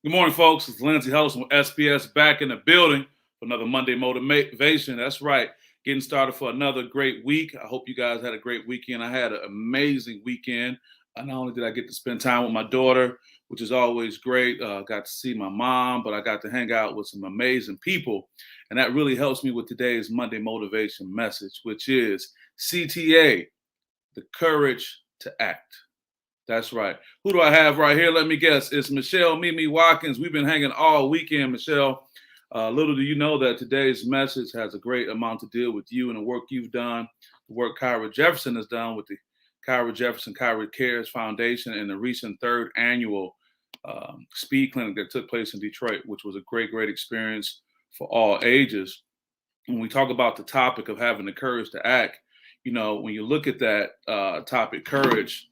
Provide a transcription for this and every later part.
Good morning, folks. It's Lindsey Huddleston with SPS back in the building for another Monday Motivation. That's right. Getting started for another great week. I hope you guys had a great weekend. I had an amazing weekend. Not only did I get to spend time with my daughter, which is always great, got to see my mom, but I got to hang out with some amazing people. And that really helps me with today's Monday Motivation message, which is CTA, the courage to act. That's right. Who do I have right here? Let me guess. It's Michelle Mimi Watkins. We've been hanging all weekend, Michelle. Little do you know that today's message has a great amount to deal with you and the work you've done, the work Kyra Jefferson has done with the Kyra Cares Foundation and the recent third annual speed clinic that took place in Detroit, which was a great experience for all ages. When we talk about the topic of having the courage to act, when you look at that topic, courage,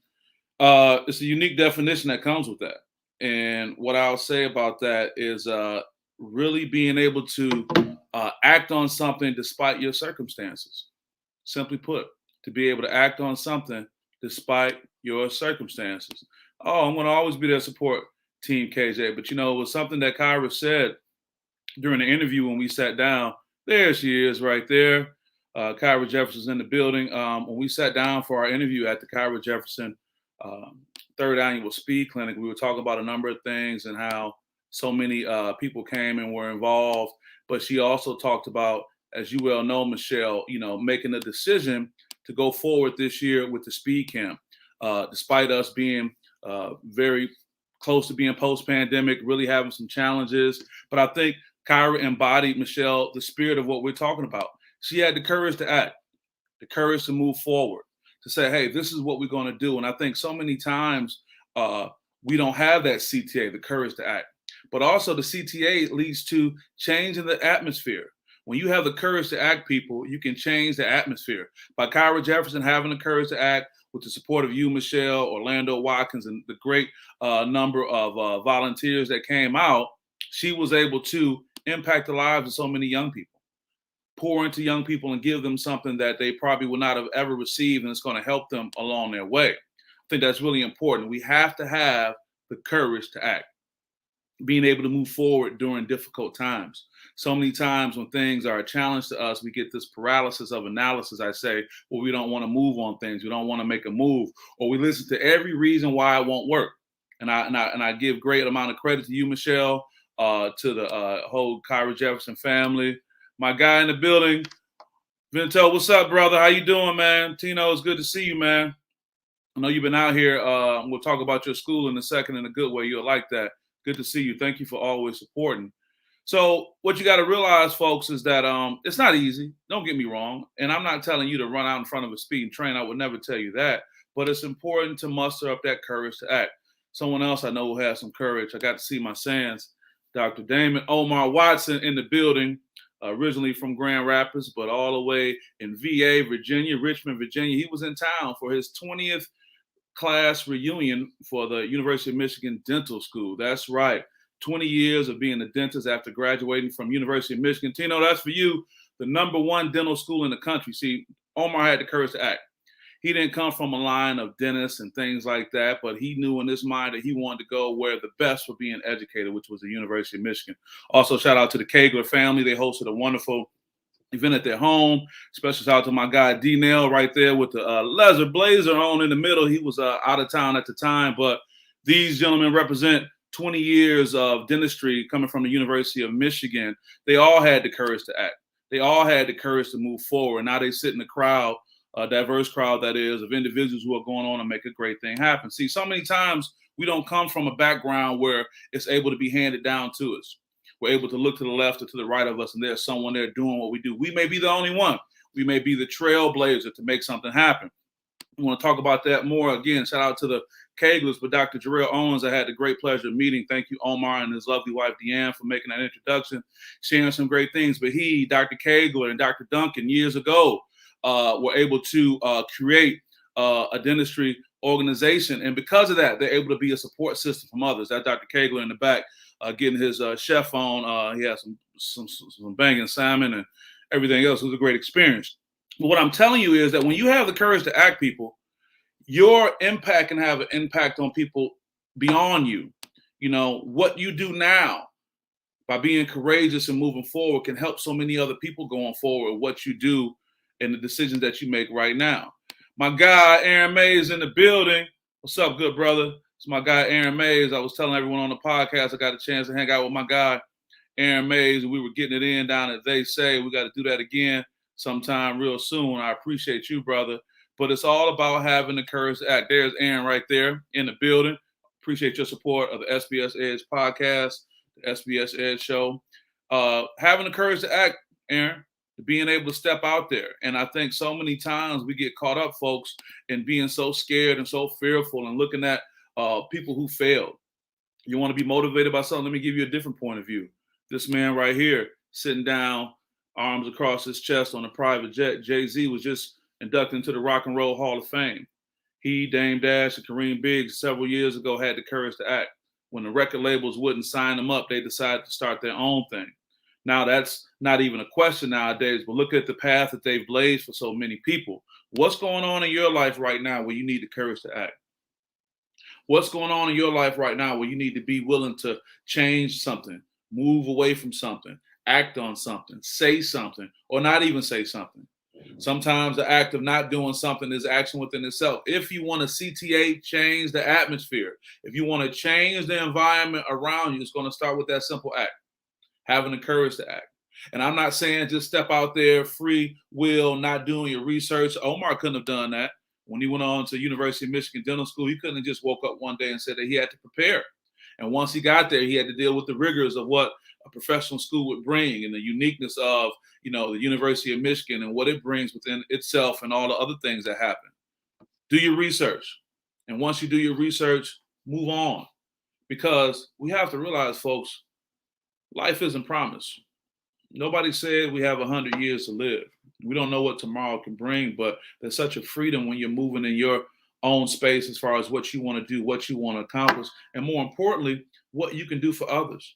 it's a unique definition that comes with that. And what I'll say about that is really being able to act on something despite your circumstances. Simply put, to be able to act on something despite your circumstances. Oh, I'm going to always be there to support Team KJ. But, it was something that Kyra said during the interview when we sat down. There she is right there. Kyra Jefferson's in the building. When we sat down for our interview at the Kyra Jefferson third annual speed clinic, we were talking about a number of things and how so many people came and were involved. But she also talked about, as you well know, Michelle, making a decision to go forward this year with the speed camp, despite us being very close to being post-pandemic, really having some challenges. But I think Kyra embodied, Michelle, the spirit of what we're talking about. She had the courage to act, the courage to move forward, to say, hey, this is what we're going to do. And I think so many times we don't have that CTA, the courage to act. But also the CTA leads to change in the atmosphere. When you have the courage to act, people, you can change the atmosphere. By Kyra Jefferson having the courage to act, with the support of you, Michelle, Orlando Watkins, and the great number of volunteers that came out, she was able to impact the lives of so many young people, pour into young people and give them something that they probably would not have ever received, and it's going to help them along their way. I think that's really important. We have to have the courage to act, being able to move forward during difficult times. So many times when things are a challenge to us, we get this paralysis of analysis, I say, where we don't want to move on things. We don't want to make a move, or we listen to every reason why it won't work. And I give great amount of credit to you, Michelle, to the whole Kyra Jefferson family. My guy in the building, Vinto, what's up, brother? How you doing, man? Tino, it's good to see you, man. I know you've been out here. We'll talk about your school in a second in a good way. You'll like that. Good to see you. Thank you for always supporting. So what you got to realize, folks, is that it's not easy. Don't get me wrong. And I'm not telling you to run out in front of a speeding train. I would never tell you that. But it's important to muster up that courage to act. Someone else I know will have some courage. I got to see my Sands, Dr. Damon Omar Watson in the building. Originally from Grand Rapids, but all the way in VA, Virginia, Richmond, Virginia. He was in town for his 20th class reunion for the University of Michigan Dental School. That's right. 20 years of being a dentist after graduating from University of Michigan. Tino, that's for you, the #1 dental school in the country. See, Omar had the courage to act. He didn't come from a line of dentists and things like that, but he knew in his mind that he wanted to go where the best were being educated, which was the University of Michigan. Also, shout out to the Kegler family. They hosted a wonderful event at their home. Special shout out to my guy D-Nail right there with the leather blazer on in the middle. He was out of town at the time, but these gentlemen represent 20 years of dentistry coming from the University of Michigan. They all had the courage to act. They all had the courage to move forward. Now they sit in the crowd, a diverse crowd that is, of individuals who are going on and make a great thing happen. See, so many times we don't come from a background where it's able to be handed down to us. We're able to look to the left or to the right of us, and there's someone there doing what we do. We may be the only one. We may be the trailblazer to make something happen. We want to talk about that more. Again, shout out to the Keglers, but Dr. Jarrell Owens, I had the great pleasure of meeting. Thank you, Omar, and his lovely wife, Deanne, for making that introduction, sharing some great things. But he, Dr. Kegler, and Dr. Duncan, years ago, were able to create a dentistry organization. And because of that, they're able to be a support system from others. That Dr. Kegler in the back, getting his chef on. He had some banging salmon and everything else. It was a great experience. But what I'm telling you is that when you have the courage to act, people, your impact can have an impact on people beyond you. What you do now by being courageous and moving forward can help so many other people going forward. What you do and the decisions that you make right now. My guy Aaron Mays in the building. What's up, good brother? It's my guy Aaron Mays. I was telling everyone on the podcast I got a chance to hang out with my guy Aaron Mays, and we were getting it in down at They Say. We got to do that again sometime real soon. I appreciate you, brother. But it's all about having the courage to act. There's Aaron right there in the building. Appreciate your support of the SPS Edge podcast, the SPS Edge show. Having the courage to act, Aaron, being able to step out there. And I think so many times we get caught up, folks, in being so scared and so fearful and looking at people who failed. You want to be motivated by something? Let me give you a different point of view. This man right here, sitting down, arms across his chest on a private jet. Jay-Z was just inducted into the Rock and Roll Hall of Fame. He, Dame Dash, and Kareem Biggs several years ago had the courage to act. When the record labels wouldn't sign them up, they decided to start their own thing. Now, that's not even a question nowadays, but look at the path that they've blazed for so many people. What's going on in your life right now where you need the courage to act? What's going on in your life right now where you need to be willing to change something, move away from something, act on something, say something, or not even say something? Sometimes the act of not doing something is action within itself. If you want to CTA, change the atmosphere. If you want to change the environment around you, it's going to start with that simple act, having the courage to act. And I'm not saying just step out there, free will, not doing your research. Omar couldn't have done that. When he went on to University of Michigan Dental School, he couldn't have just woke up one day and said that he had to prepare. And once he got there, he had to deal with the rigors of what a professional school would bring and the uniqueness of, the University of Michigan and what it brings within itself and all the other things that happen. Do your research. And once you do your research, move on. Because we have to realize, folks, life isn't promised. Nobody said we have 100 years to live. We don't know what tomorrow can bring, but there's such a freedom when you're moving in your own space as far as what you want to do, what you want to accomplish, and more importantly, what you can do for others.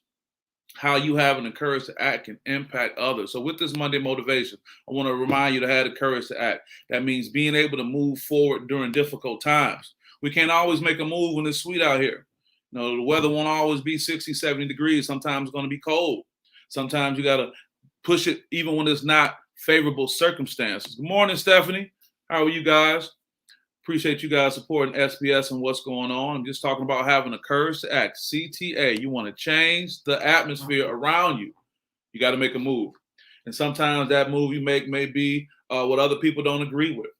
How you having the courage to act can impact others. So with this Monday motivation, I want to remind you to have the courage to act. That means being able to move forward during difficult times. We can't always make a move when it's sweet out here. The weather won't always be 60, 70 degrees. Sometimes it's going to be cold. Sometimes you got to push it even when it's not favorable circumstances. Good morning, Stephanie. How are you guys? Appreciate you guys supporting SPS and what's going on. I'm just talking about having the courage to act. CTA, you want to change the atmosphere around you. You got to make a move. And sometimes that move you make may be what other people don't agree with.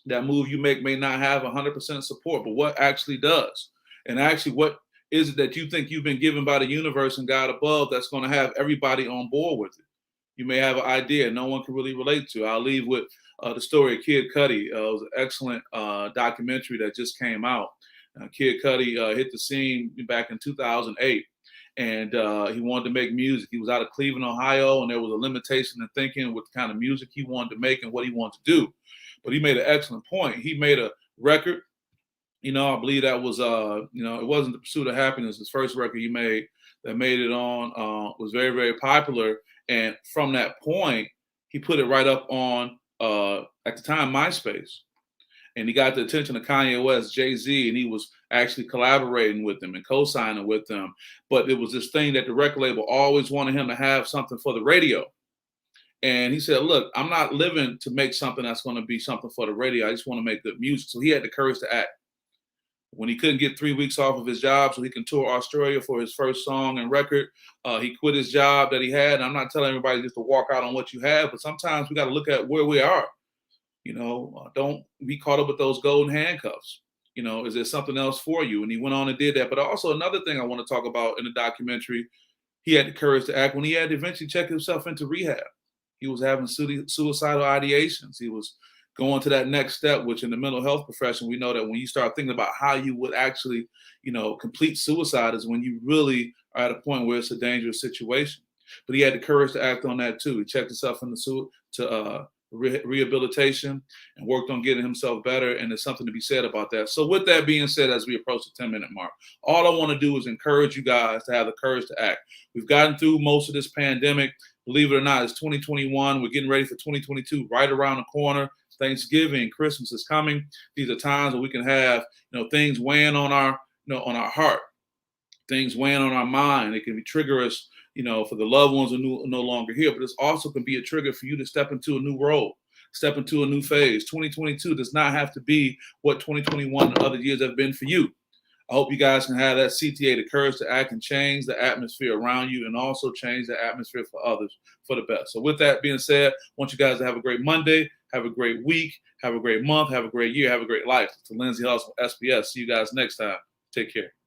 That move you make may not have 100% support, but what actually does? And actually, what is it that you think you've been given by the universe and God above that's going to have everybody on board with it? You may have an idea no one can really relate to. I'll leave with the story of Kid Cudi. It was an excellent documentary that just came out. Kid Cudi hit the scene back in 2008, and he wanted to make music. He was out of Cleveland, Ohio, and there was a limitation in thinking what kind of music he wanted to make and what he wanted to do. But he made an excellent point. He made a record. I believe that was, it wasn't The Pursuit of Happiness. His first record he made that made it on was very, very popular. And from that point, he put it right up on, at the time, MySpace. And he got the attention of Kanye West, Jay-Z, and he was actually collaborating with them and co-signing with them. But it was this thing that the record label always wanted him to have something for the radio. And he said, look, I'm not living to make something that's going to be something for the radio. I just want to make good music. So he had the courage to act. When he couldn't get 3 weeks off of his job so he can tour Australia for his first song and record, he quit his job that he had. And I'm not telling everybody just to walk out on what you have, but sometimes we got to look at where we are. Don't be caught up with those golden handcuffs. Is there something else for you? And he went on and did that. But also another thing I want to talk about in the documentary, he had the courage to act when he had to eventually check himself into rehab. He was having suicidal ideations. He was going to that next step, which in the mental health profession, we know that when you start thinking about how you would actually, complete suicide is when you really are at a point where it's a dangerous situation. But he had the courage to act on that too. He checked himself into rehabilitation and worked on getting himself better. And there's something to be said about that. So with that being said, as we approach the 10-minute mark, all I want to do is encourage you guys to have the courage to act. We've gotten through most of this pandemic. Believe it or not, it's 2021. We're getting ready for 2022 right around the corner. Thanksgiving, Christmas is coming. These are times where we can have, things weighing on our, on our heart. things weighing on our mind. It can be trigger us, for the loved ones who are no longer here, but it also can be a trigger for you to step into a new role, step into a new phase. 2022 does not have to be what 2021 and other years have been for you. I hope you guys can have that CTA, the courage to act and change the atmosphere around you, and also change the atmosphere for others for the best. So with that being said, I want you guys to have a great Monday, have a great week, have a great month, have a great year, have a great life. To Lindsay Hustle, SPS. See you guys next time. Take care.